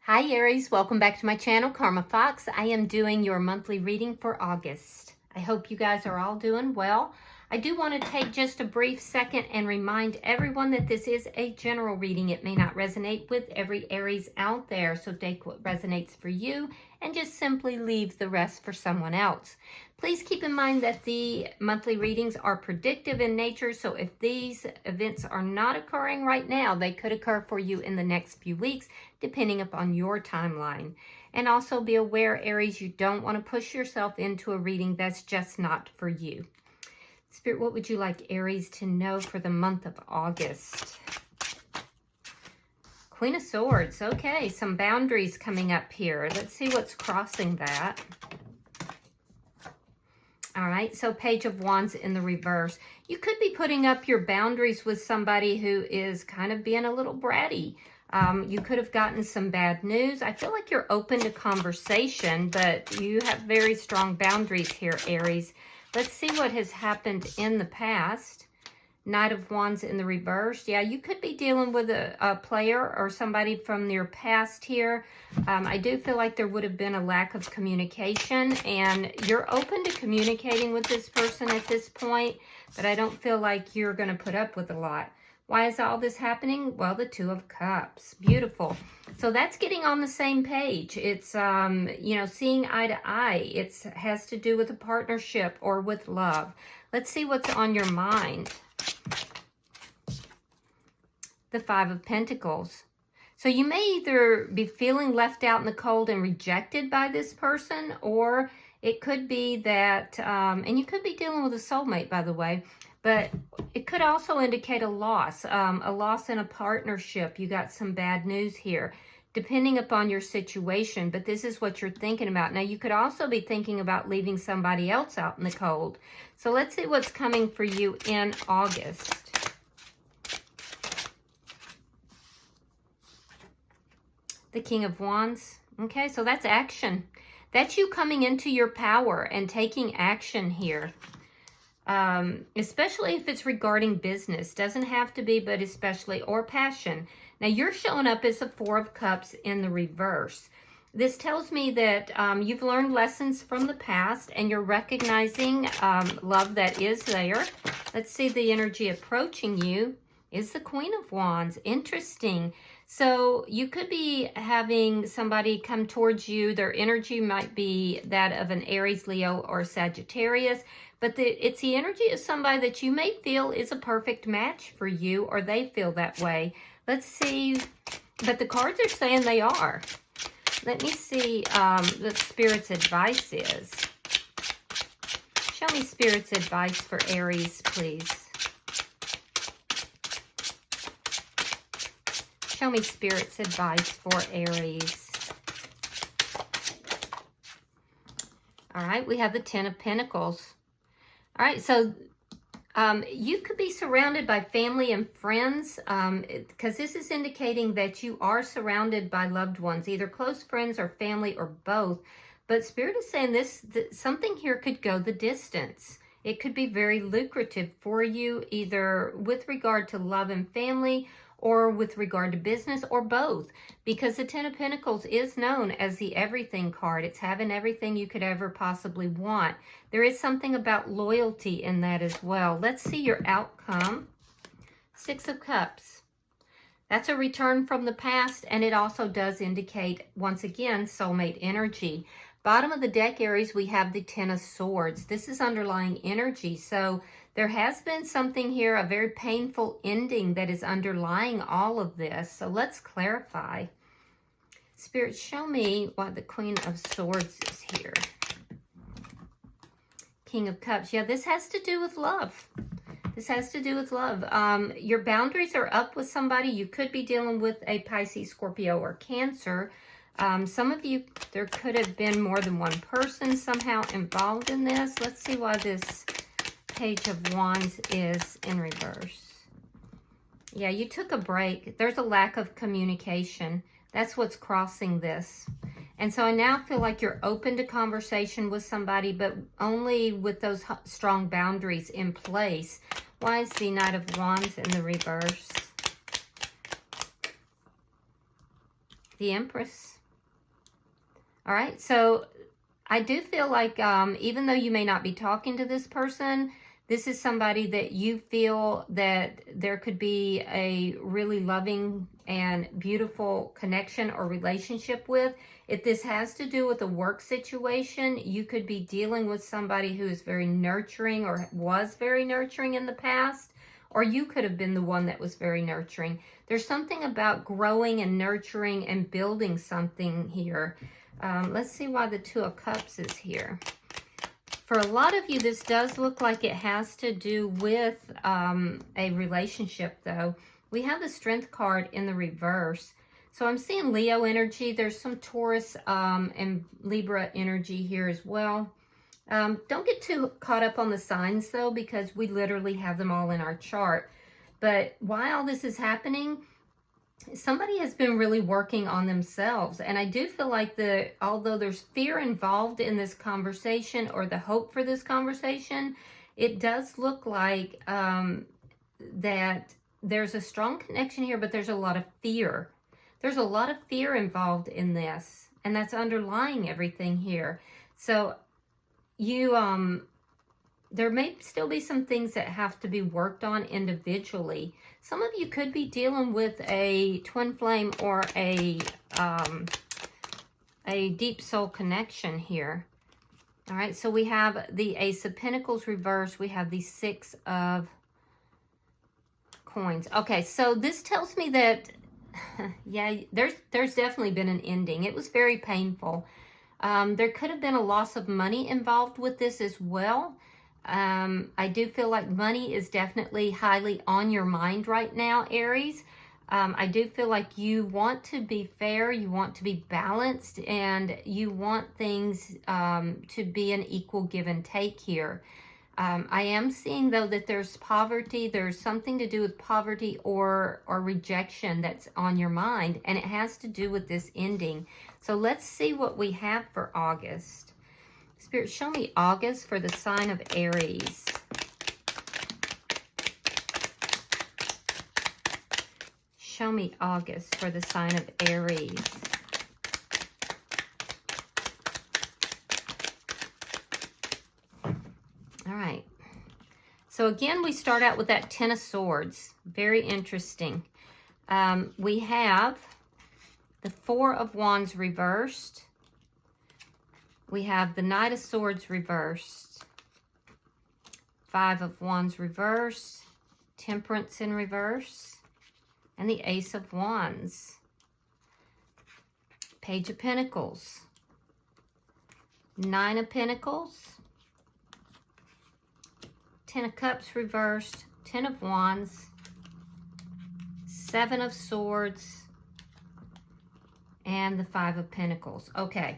Hi Aries, welcome back to my channel, Karma Fox. I am doing your monthly reading for August. I hope you guys are all doing well. I do want to take just a brief second and remind everyone that this is a general reading. It may not resonate with every Aries out there, so take what resonates for you and just simply leave the rest for someone else. Please keep in mind that the monthly readings are predictive in nature, so if these events are not occurring right now, they could occur for you in the next few weeks, depending upon your timeline. And also be aware, Aries, you don't want to push yourself into a reading that's just not for you. Spirit, what would you like Aries to know for the month of August? Queen of Swords. Okay, some boundaries coming up here. Let's see what's crossing that. All right, so Page of Wands in the reverse. You could be putting up your boundaries with somebody who is kind of being a little bratty. You could have gotten some bad news. I feel like you're open to conversation, but you have very strong boundaries here, Aries. Let's see what has happened in the past. Knight of Wands in the reverse. Yeah, you could be dealing with a player or somebody from your past here. I do feel like there would have been a lack of communication, and you're open to communicating with this person at this point, but I don't feel like you're going to put up with a lot. Why is all this happening? Well, the Two of Cups. Beautiful. So that's getting on the same page. It's, you know, seeing eye to eye. It has to do with a partnership or with love. Let's see what's on your mind. The Five of Pentacles. So you may either be feeling left out in the cold and rejected by this person, or it could be that, and you could be dealing with a soulmate, by the way, but it could also indicate a loss in a partnership. You got some bad news here, depending upon your situation, but this is what you're thinking about. Now, you could also be thinking about leaving somebody else out in the cold. So let's see what's coming for you in August. The King of Wands. Okay, so that's action. That's you coming into your power and taking action here. Especially if it's regarding business. Doesn't have to be, but especially, or passion. Now, you're showing up as the Four of Cups in the reverse. This tells me that you've learned lessons from the past and you're recognizing love that is there. Let's see the energy approaching you is the Queen of Wands. Interesting. So you could be having somebody come towards you. Their energy might be that of an Aries, Leo, or Sagittarius. But it's the energy of somebody that you may feel is a perfect match for you, or they feel that way. Let's see. But the cards are saying they are. Let me see what Spirit's advice is. Show me Spirit's advice for Aries, please. Show me Spirit's advice for Aries. All right, we have the Ten of Pentacles. All right, so you could be surrounded by family and friends because this is indicating that you are surrounded by loved ones, either close friends or family or both. But Spirit is saying something here could go the distance. It could be very lucrative for you, either with regard to love and family or with regard to business, or both, because the Ten of Pentacles is known as the everything card. It's having everything you could ever possibly want. There is something about loyalty in that as well. Let's see your outcome. Six of Cups. That's a return from the past, and it also does indicate, once again, soulmate energy. Bottom of the deck, Aries, we have the Ten of Swords. This is underlying energy, so there has been something here, a very painful ending that is underlying all of this. So let's clarify. Spirit, show me why the Queen of Swords is here. King of Cups. Yeah, this has to do with love. This has to do with love. Your boundaries are up with somebody. You could be dealing with a Pisces, Scorpio, or Cancer. Some of you, there could have been more than one person somehow involved in this. Let's see why this Page of Wands is in reverse. Yeah, you took a break. There's a lack of communication. That's what's crossing this. And so I now feel like you're open to conversation with somebody, but only with those strong boundaries in place. Why is the Knight of Wands in the reverse? The Empress. All right, so I do feel like even though you may not be talking to this person, this is somebody that you feel that there could be a really loving and beautiful connection or relationship with. If this has to do with a work situation, you could be dealing with somebody who is very nurturing or was very nurturing in the past, or you could have been the one that was very nurturing. There's something about growing and nurturing and building something here. Let's see why the Two of Cups is here. For a lot of you, this does look like it has to do with a relationship, though. We have the Strength card in the reverse. So I'm seeing Leo energy. There's some Taurus and Libra energy here as well. Don't get too caught up on the signs, though, because we literally have them all in our chart. But while this is happening, somebody has been really working on themselves. And I do feel like although there's fear involved in this conversation or the hope for this conversation, it does look like that there's a strong connection here, but there's a lot of fear. There's a lot of fear involved in this, and that's underlying everything here. So there may still be some things that have to be worked on individually. Some of you could be dealing with a twin flame or a deep soul connection here. All right, so we have the Ace of Pentacles reversed. We have the Six of Coins. Okay, so this tells me that, yeah, there's definitely been an ending. It was very painful. There could have been a loss of money involved with this as well. I do feel like money is definitely highly on your mind right now, Aries. I do feel like you want to be fair, you want to be balanced, and you want things to be an equal give and take here. I am seeing, though, that there's poverty. There's something to do with poverty or rejection that's on your mind, and it has to do with this ending. So let's see what we have for August. Spirit, show me August for the sign of Aries. Show me August for the sign of Aries. All right. So again, we start out with that Ten of Swords. Very interesting. We have the Four of Wands reversed. We have the Knight of Swords reversed, Five of Wands reversed, Temperance in reverse, and the Ace of Wands. Page of Pentacles, Nine of Pentacles, Ten of Cups reversed, Ten of Wands, Seven of Swords, and the Five of Pentacles. Okay.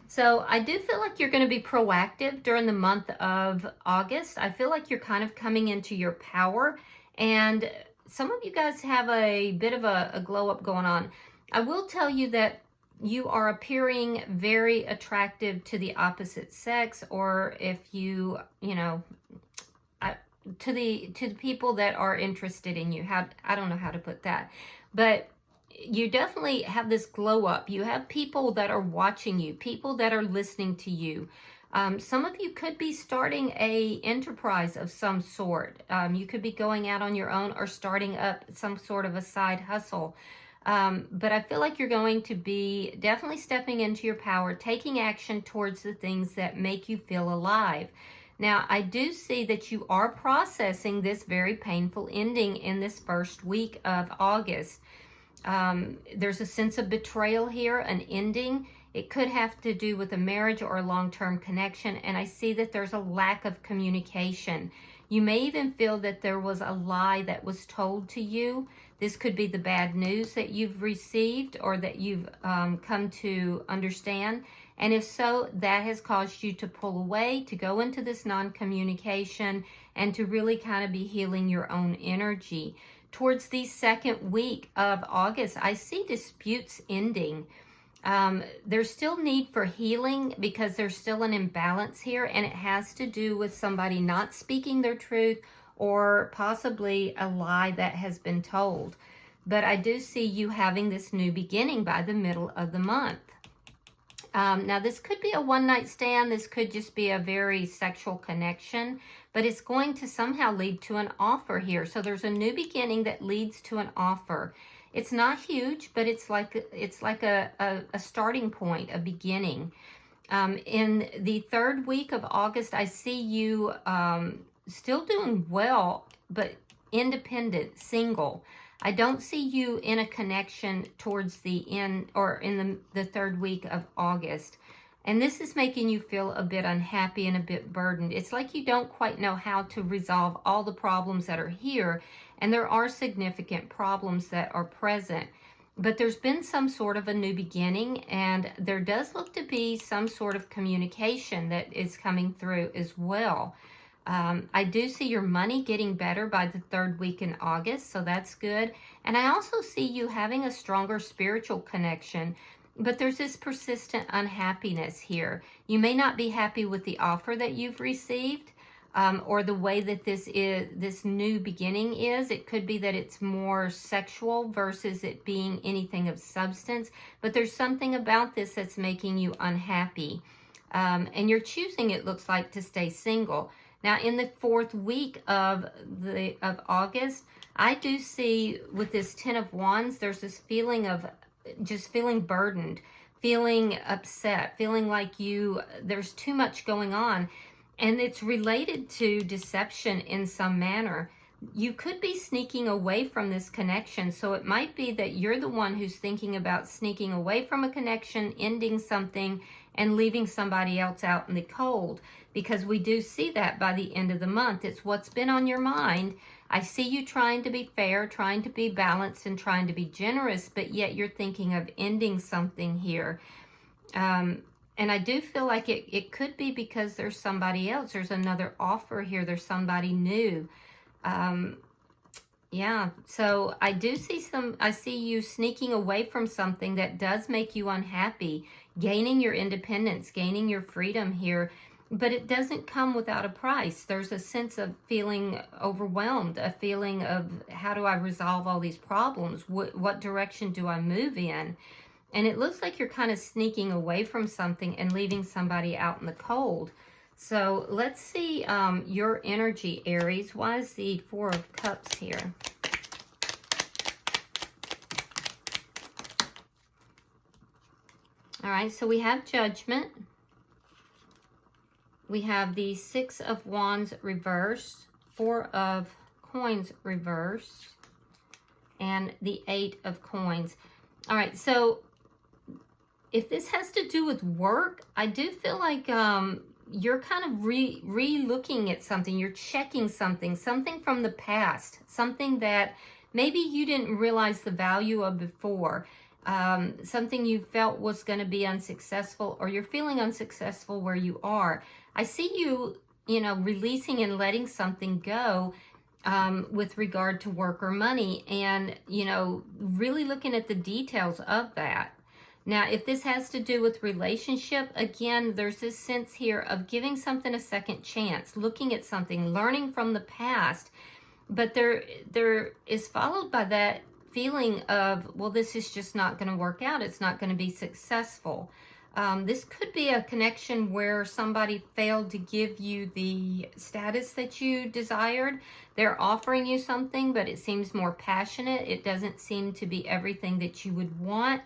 So I do feel like you're going to be proactive during the month of August. I feel like you're kind of coming into your power, and some of you guys have a bit of a glow up going on. I will tell you that you are appearing very attractive to the opposite sex, or if to the people that are interested in you. I don't know how to put that, but you definitely have this glow up. You have people that are watching you, people that are listening to you. Some of you could be starting a enterprise of some sort. You could be going out on your own or starting up some sort of a side hustle. But I feel like you're going to be definitely stepping into your power, taking action towards the things that make you feel alive. Now, I do see that you are processing this very painful ending in this first week of August. There's a sense of betrayal here, an ending. It could have to do with a marriage or a long-term connection, and I see that there's a lack of communication. You may even feel that there was a lie that was told to you. This could be the bad news that you've received or that you've come to understand. And if so, that has caused you to pull away, to go into this non-communication, and to really kind of be healing your own energy. Towards the second week of August, I see disputes ending. There's still need for healing because there's still an imbalance here, and it has to do with somebody not speaking their truth or possibly a lie that has been told. but I do see you having this new beginning by the middle of the month. Now, this could be a one-night stand. This could just be a very sexual connection, but it's going to somehow lead to an offer here. So there's a new beginning that leads to an offer. It's not huge, but it's like a starting point, a beginning. In the 3rd week of August, I see you still doing well, but independent, single. I don't see you in a connection towards the end or in the 3rd week of August. And this is making you feel a bit unhappy and a bit burdened. It's like you don't quite know how to resolve all the problems that are here. And there are significant problems that are present. But there's been some sort of a new beginning, and there does look to be some sort of communication that is coming through as well. I do see your money getting better by the 3rd week in August, so that's good. And I also see you having a stronger spiritual connection, but there's this persistent unhappiness here. You may not be happy with the offer that you've received, or the way that this new beginning is. It could be that it's more sexual versus it being anything of substance, but there's something about this that's making you unhappy. And you're choosing, it looks like, to stay single. Now, in the 4th week of August, I do see with this 10 of Wands, there's this feeling of just feeling burdened, feeling upset, feeling like there's too much going on. And it's related to deception in some manner. You could be sneaking away from this connection. So it might be that you're the one who's thinking about sneaking away from a connection, ending something, and leaving somebody else out in the cold. Because we do see that by the end of the month. It's what's been on your mind. I see you trying to be fair, trying to be balanced, and trying to be generous, but yet you're thinking of ending something here. And I do feel like it could be because there's somebody else. There's another offer here. There's somebody new. Yeah, so I do see I see you sneaking away from something that does make you unhappy, gaining your independence, gaining your freedom here. But it doesn't come without a price. There's a sense of feeling overwhelmed, a feeling of how do I resolve all these problems? What direction do I move in? And it looks like you're kind of sneaking away from something and leaving somebody out in the cold. So let's see your energy, Aries. Why is the 4 of Cups here? All right, so we have Judgment. We have the 6 of Wands reversed, 4 of Coins reversed, and the 8 of Coins. All right, so if this has to do with work, I do feel like you're kind of re-looking at something. You're checking something from the past, something that maybe you didn't realize the value of before, something you felt was going to be unsuccessful, or you're feeling unsuccessful where you are. I see you, releasing and letting something go with regard to work or money, and, really looking at the details of that. Now, if this has to do with relationship, again, there's this sense here of giving something a second chance, looking at something, learning from the past. But there is followed by that feeling of, well, this is just not going to work out. It's not going to be successful. This could be a connection where somebody failed to give you the status that you desired. They're offering you something, but it seems more passionate. It doesn't seem to be everything that you would want.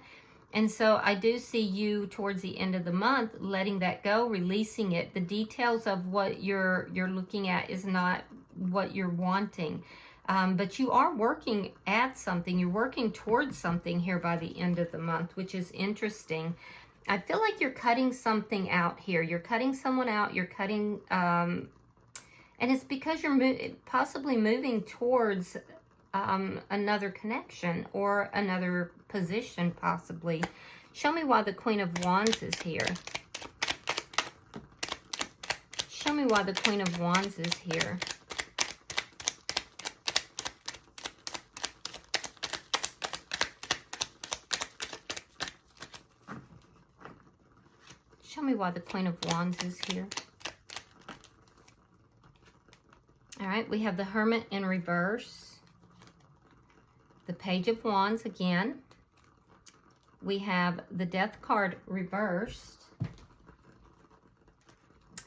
And so I do see you towards the end of the month letting that go, releasing it. The details of what you're looking at is not what you're wanting. But you are working at something. You're working towards something here by the end of the month, which is interesting. I feel like you're cutting something out here. You're cutting someone out. You're cutting, and it's because you're possibly moving towards another connection or another position, possibly. Show me why the Queen of Wands is here. Show me why the Queen of Wands is here. Show me why the Queen of Wands is here. All right, we have the Hermit in reverse, the Page of Wands again. We have the Death card reversed.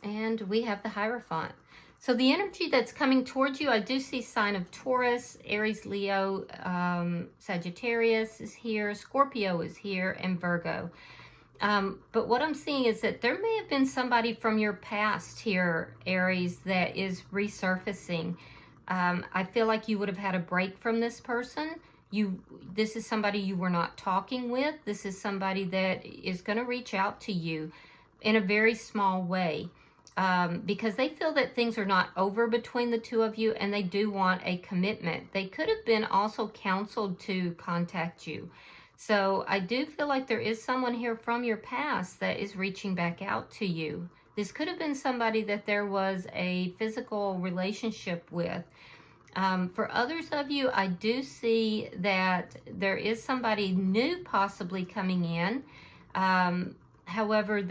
And we have the Hierophant. So the energy that's coming towards you, I do see sign of Taurus, Aries, Leo, Sagittarius is here, Scorpio is here, and Virgo. But what I'm seeing is that there may have been somebody from your past here, Aries, that is resurfacing. I feel like you would have had a break from this person. This is somebody you were not talking with. This is somebody that is going to reach out to you in a very small way. Because they feel that things are not over between the two of you and they do want a commitment. They could have been also counseled to contact you. So I do feel like there is someone here from your past that is reaching back out to you. This could have been somebody that there was a physical relationship with. For others of you, I do see that there is somebody new possibly coming in. However,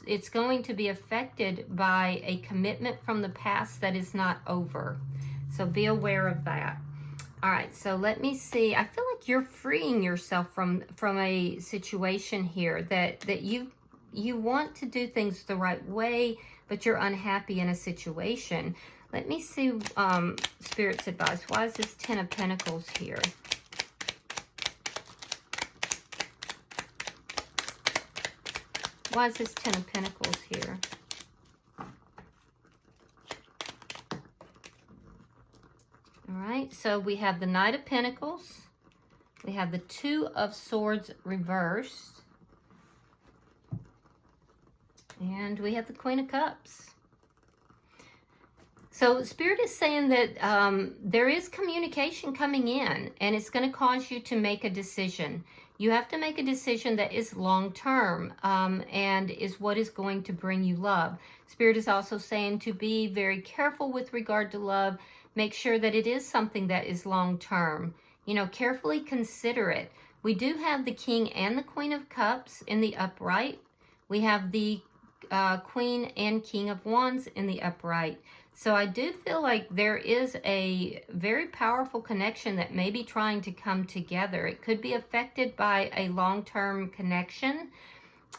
it's going to be affected by a commitment from the past that is not over. So be aware of that. All right, so let me see. I feel like you're freeing yourself from a situation here that you want to do things the right way, but you're unhappy in a situation. Let me see Spirit's advice. Why is this Ten of Pentacles here? Why is this Ten of Pentacles here? All right, so we have the Knight of Pentacles. We have the Two of Swords reversed. And we have the Queen of Cups. So Spirit is saying that there is communication coming in, and it's going to cause you to make a decision. You have to make a decision that is long-term and is what is going to bring you love. Spirit is also saying to be very careful with regard to love. Make sure that it is something that is long-term. You know, carefully consider it. We do have the King and the Queen of Cups in the upright. We have the Queen and King of Wands in the upright. So I do feel like there is a very powerful connection that may be trying to come together. It could be affected by a long-term connection,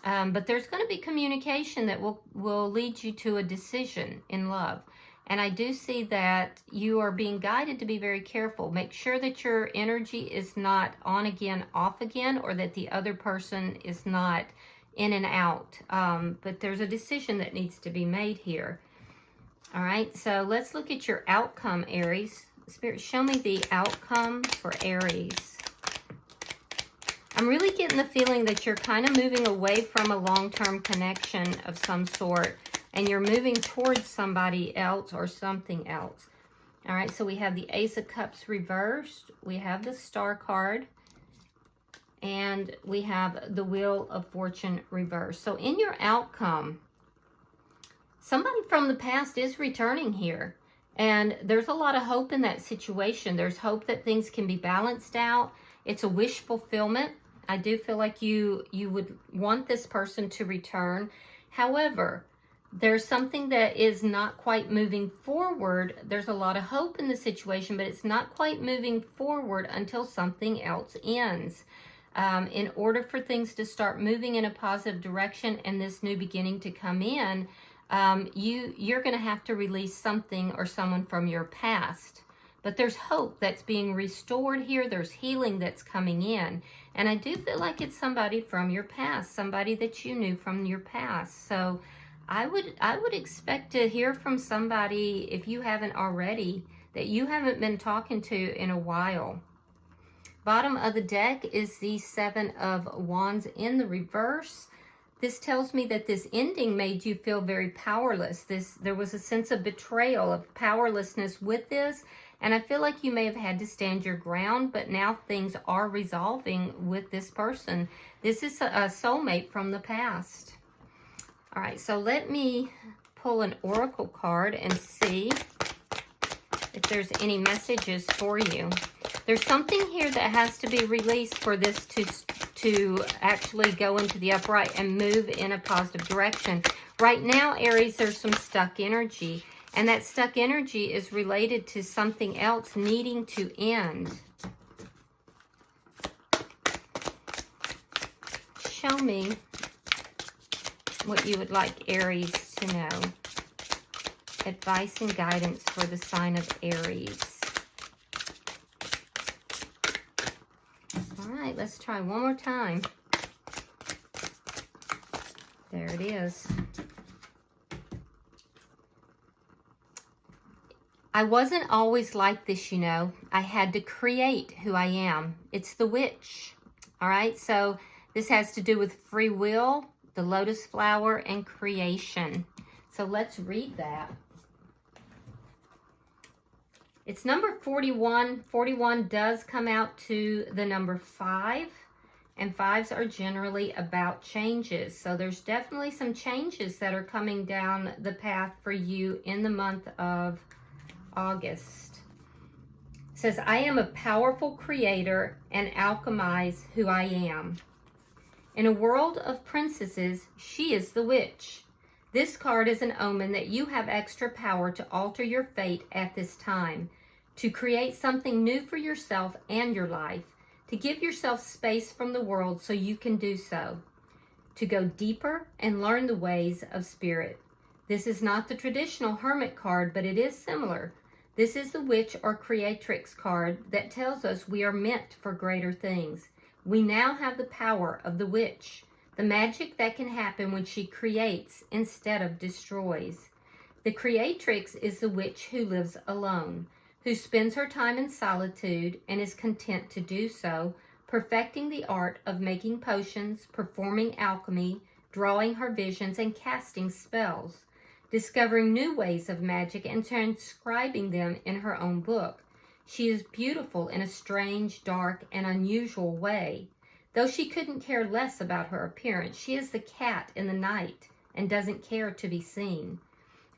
but there's going to be communication that will lead you to a decision in love. And I do see that you are being guided to be very careful. Make sure that your energy is not on again, off again, or that the other person is not in and out. But there's a decision that needs to be made here. All right, so let's look at your outcome, Aries. Spirit, show me the outcome for Aries. I'm really getting the feeling that you're kind of moving away from a long-term connection of some sort, and you're moving towards somebody else or something else. All right, so we have the Ace of Cups reversed. We have the Star card. And we have the Wheel of Fortune reversed. So in your outcome, somebody from the past is returning here. And there's a lot of hope in that situation. There's hope that things can be balanced out. It's a wish fulfillment. I do feel like you would want this person to return. However, there's something that is not quite moving forward. There's a lot of hope in the situation, but it's not quite moving forward until something else ends. In order for things to start moving in a positive direction and this new beginning to come in, you're going to have to release something or someone from your past. But there's hope that's being restored here. There's healing that's coming in. And I do feel like it's somebody from your past, somebody that you knew from your past. So I would expect to hear from somebody, if you haven't already, that you haven't been talking to in a while. Bottom of the deck is the Seven of Wands in the reverse. This tells me that this ending made you feel very powerless. There was a sense of betrayal, of powerlessness with this. And I feel like you may have had to stand your ground, but now things are resolving with this person. This is a soulmate from the past. All right, so let me pull an oracle card and see if there's any messages for you. There's something here that has to be released for this to actually go into the upright and move in a positive direction. Right now, Aries, there's some stuck energy. And that stuck energy is related to something else needing to end. show me what you would like Aries to know. Advice and guidance for the sign of Aries. All right, let's try one more time. There it is. I wasn't always like this, you know. I had to create who I am. It's the witch. All right, so this has to do with free will, the lotus flower, and creation. So let's read that. It's number 41. 41 does come out to the number 5. And 5s are generally about changes. So there's definitely some changes that are coming down the path for you in the month of August. It says, I am a powerful creator and alchemize who I am. In a world of princesses, she is the witch. This card is an omen that you have extra power to alter your fate at this time, to create something new for yourself and your life, to give yourself space from the world so you can do so, to go deeper and learn the ways of spirit. This is not the traditional hermit card, but it is similar. This is the witch or creatrix card that tells us we are meant for greater things. We now have the power of the witch, the magic that can happen when she creates instead of destroys. The creatrix is the witch who lives alone, who spends her time in solitude and is content to do so, perfecting the art of making potions, performing alchemy, drawing her visions, and casting spells, discovering new ways of magic and transcribing them in her own book. She is beautiful in a strange, dark, and unusual way. Though she couldn't care less about her appearance, she is the cat in the night and doesn't care to be seen.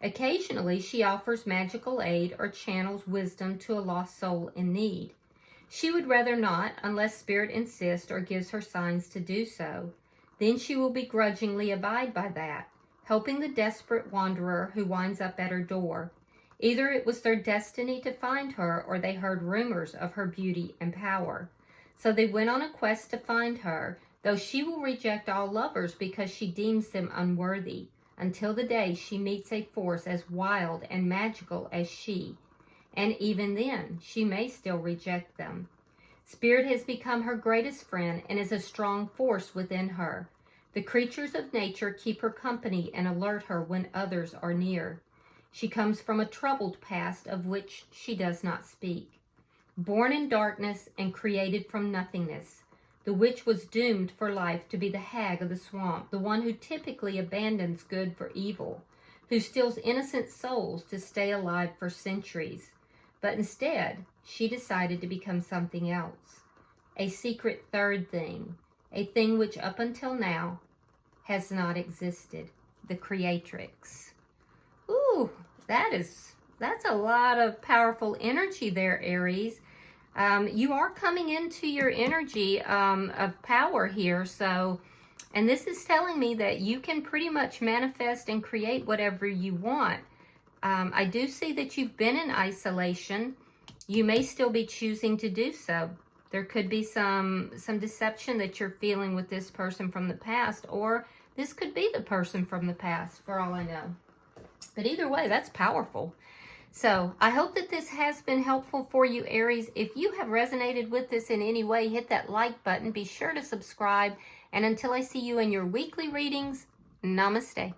Occasionally, she offers magical aid or channels wisdom to a lost soul in need. She would rather not, unless Spirit insists or gives her signs to do so. Then she will begrudgingly abide by that, helping the desperate wanderer who winds up at her door. Either it was their destiny to find her, or they heard rumors of her beauty and power. So they went on a quest to find her, though she will reject all lovers because she deems them unworthy, until the day she meets a force as wild and magical as she. And even then, she may still reject them. Spirit has become her greatest friend and is a strong force within her. The creatures of nature keep her company and alert her when others are near. She comes from a troubled past of which she does not speak. Born in darkness and created from nothingness, the witch was doomed for life to be the hag of the swamp, the one who typically abandons good for evil, who steals innocent souls to stay alive for centuries. But instead, she decided to become something else, a secret third thing, a thing which up until now has not existed, the creatrix. Ooh, that's a lot of powerful energy there, Aries. You are coming into your energy of power here, and this is telling me that you can pretty much manifest and create whatever you want. I do see that you've been in isolation. You may still be choosing to do so. There could be some deception that you're feeling with this person from the past, or this could be the person from the past, for all I know. But either way, that's powerful. So I hope that this has been helpful for you, Aries. If you have resonated with this in any way, hit that like button. Be sure to subscribe. And until I see you in your weekly readings, namaste.